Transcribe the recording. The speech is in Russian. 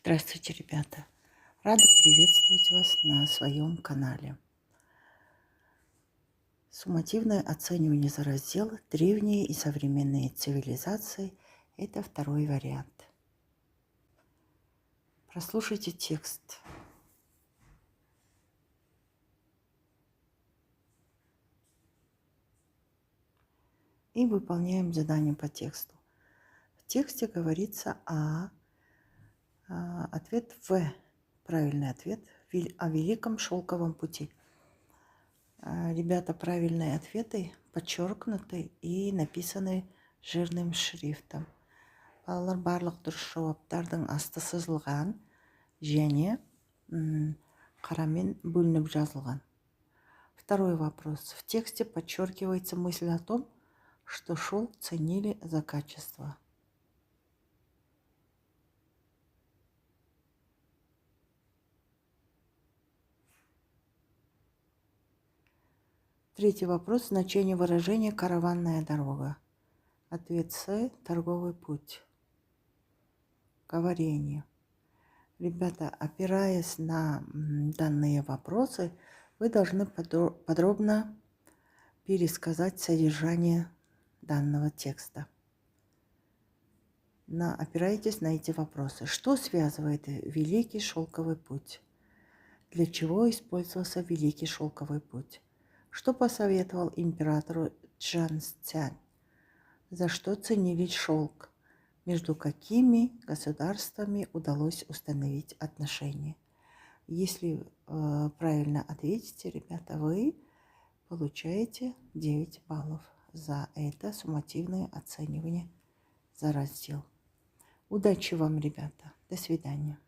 Здравствуйте, ребята! Рада приветствовать вас на своем канале. Суммативное оценивание за раздел «Древние и современные цивилизации» – это второй вариант. Прослушайте текст. И выполняем задание по тексту. В тексте говорится ответ В. Правильный ответ о Великом Шелковом пути. Ребята, правильные ответы подчеркнуты и написаны жирным шрифтом. Балалар, барлық дұрыс жауаптардың асты сызылған және қарамен бөлініп жазылған. Второй вопрос. В тексте подчеркивается мысль о том, что шелк ценили за качество. Третий вопрос. Значение выражения «караванная дорога». Ответ С. Торговый путь. Говорение. Ребята, опираясь на данные вопросы, вы должны подробно пересказать содержание данного текста. Опирайтесь на эти вопросы. Что связывает Великий Шелковый путь? Для чего использовался Великий Шелковый путь? Что посоветовал императору Чжанцзянь? За что ценили шелк? Между какими государствами удалось установить отношения? Если правильно ответите, ребята, вы получаете 9 баллов за это суммативное оценивание за раздел. Удачи вам, ребята. До свидания.